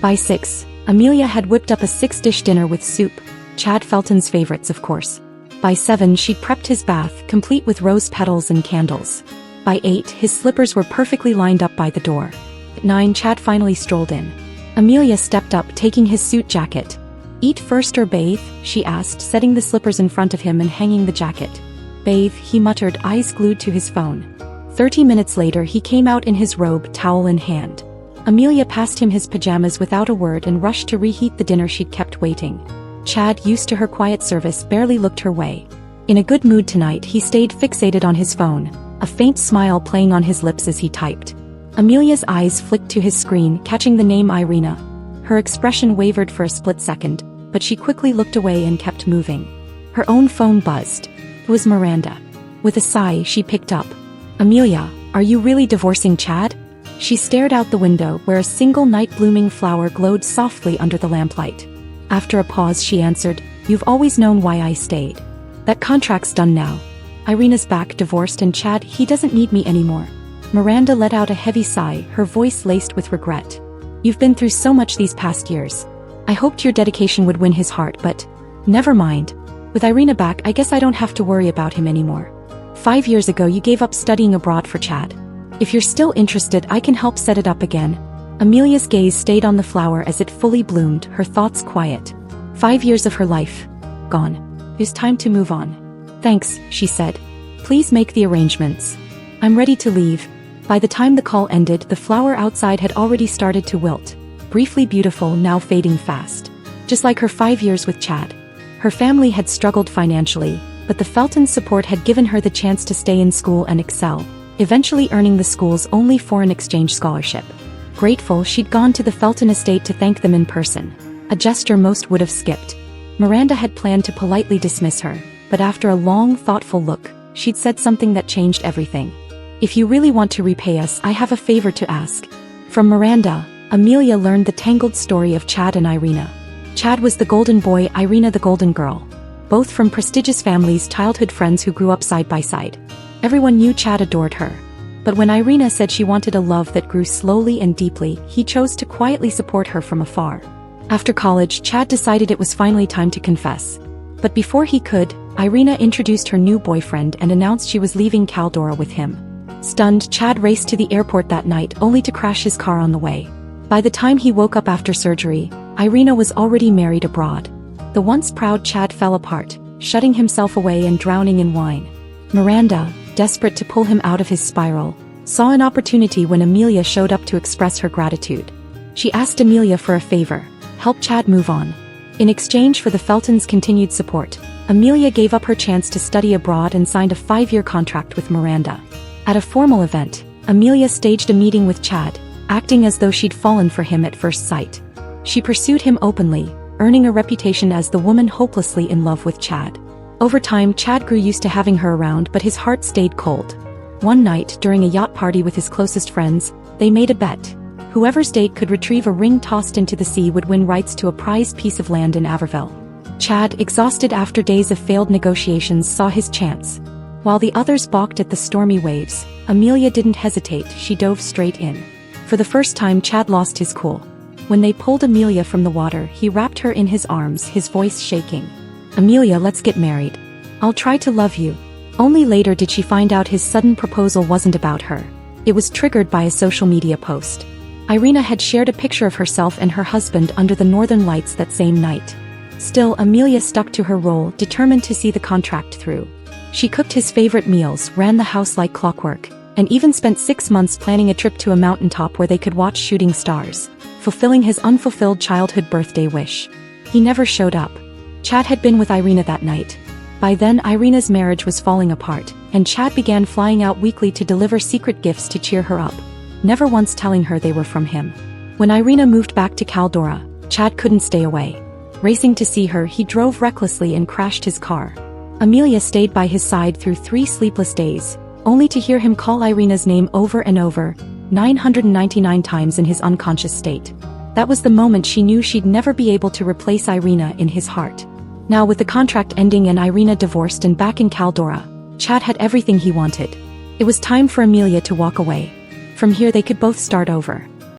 By 6, Amelia had whipped up a 6-dish dinner with soup, Chad Felton's favorites of course. By 7 she'd prepped his bath, complete with rose petals and candles. By 8 his slippers were perfectly lined up by the door. At 9 Chad finally strolled in. Amelia stepped up, taking his suit jacket. "Eat first or bathe?" she asked, setting the slippers in front of him and hanging the jacket. "Bathe," he muttered, eyes glued to his phone. 30 minutes later he came out in his robe, towel in hand. Amelia passed him his pajamas without a word and rushed to reheat the dinner she'd kept waiting. Chad, used to her quiet service, barely looked her way. In a good mood tonight, he stayed fixated on his phone, a faint smile playing on his lips as he typed. Amelia's eyes flicked to his screen, catching the name Irina. Her expression wavered for a split second, but she quickly looked away and kept moving. Her own phone buzzed. It was Miranda. With a sigh, she picked up. "Amelia, are you really divorcing Chad?" She stared out the window, where a single night-blooming flower glowed softly under the lamplight. After a pause she answered, "You've always known why I stayed. That contract's done now. Irina's back, divorced, and Chad, he doesn't need me anymore." Miranda let out a heavy sigh, her voice laced with regret. "You've been through so much these past years. I hoped your dedication would win his heart, but never mind. With Irina back, I guess I don't have to worry about him anymore. 5 years ago you gave up studying abroad for Chad. If you're still interested, I can help set it up again." Amelia's gaze stayed on the flower as it fully bloomed, her thoughts quiet. 5 years of her life gone. It's time to move on. "Thanks," she said. "Please make the arrangements. I'm ready to leave." By the time the call ended, the flower outside had already started to wilt. Briefly beautiful, now fading fast. Just like her 5 years with Chad. Her family had struggled financially, but the Feltons' support had given her the chance to stay in school and excel, eventually earning the school's only foreign exchange scholarship. Grateful, she'd gone to the Felton estate to thank them in person, a gesture most would have skipped. Miranda had planned to politely dismiss her, but after a long, thoughtful look, she'd said something that changed everything. "If you really want to repay us, I have a favor to ask." From Miranda, Amelia learned the tangled story of Chad and Irina. Chad was the golden boy, Irina the golden girl. Both from prestigious families, childhood friends who grew up side by side. Everyone knew Chad adored her. But when Irina said she wanted a love that grew slowly and deeply, he chose to quietly support her from afar. After college, Chad decided it was finally time to confess. But before he could, Irina introduced her new boyfriend and announced she was leaving Caldora with him. Stunned, Chad raced to the airport that night, only to crash his car on the way. By the time he woke up after surgery, Irina was already married abroad. The once proud Chad fell apart, shutting himself away and drowning in wine. Miranda, desperate to pull him out of his spiral, saw an opportunity when Amelia showed up to express her gratitude. She asked Amelia for a favor: help Chad move on. In exchange for the Feltons' continued support, Amelia gave up her chance to study abroad and signed a 5-year contract with Miranda. At a formal event, Amelia staged a meeting with Chad, acting as though she'd fallen for him at first sight. She pursued him openly, earning a reputation as the woman hopelessly in love with Chad. Over time, Chad grew used to having her around, but his heart stayed cold. One night, during a yacht party with his closest friends, they made a bet. Whoever's date could retrieve a ring tossed into the sea would win rights to a prized piece of land in Averville. Chad, exhausted after days of failed negotiations, saw his chance. While the others balked at the stormy waves, Amelia didn't hesitate, she dove straight in. For the first time, Chad lost his cool. When they pulled Amelia from the water, he wrapped her in his arms, his voice shaking. "Amelia, let's get married. I'll try to love you." Only later did she find out his sudden proposal wasn't about her. It was triggered by a social media post. Irina had shared a picture of herself and her husband under the northern lights that same night. Still, Amelia stuck to her role, determined to see the contract through. She cooked his favorite meals, ran the house like clockwork, and even spent 6 months planning a trip to a mountaintop where they could watch shooting stars, fulfilling his unfulfilled childhood birthday wish. He never showed up. Chad had been with Irina that night. By then, Irina's marriage was falling apart, and Chad began flying out weekly to deliver secret gifts to cheer her up, never once telling her they were from him. When Irina moved back to Caldora, Chad couldn't stay away. Racing to see her, he drove recklessly and crashed his car. Amelia stayed by his side through 3 sleepless days, only to hear him call Irina's name over and over, 999 times in his unconscious state. That was the moment she knew she'd never be able to replace Irina in his heart. Now, with the contract ending and Irina divorced and back in Caldora, Chad had everything he wanted. It was time for Amelia to walk away. From here they could both start over.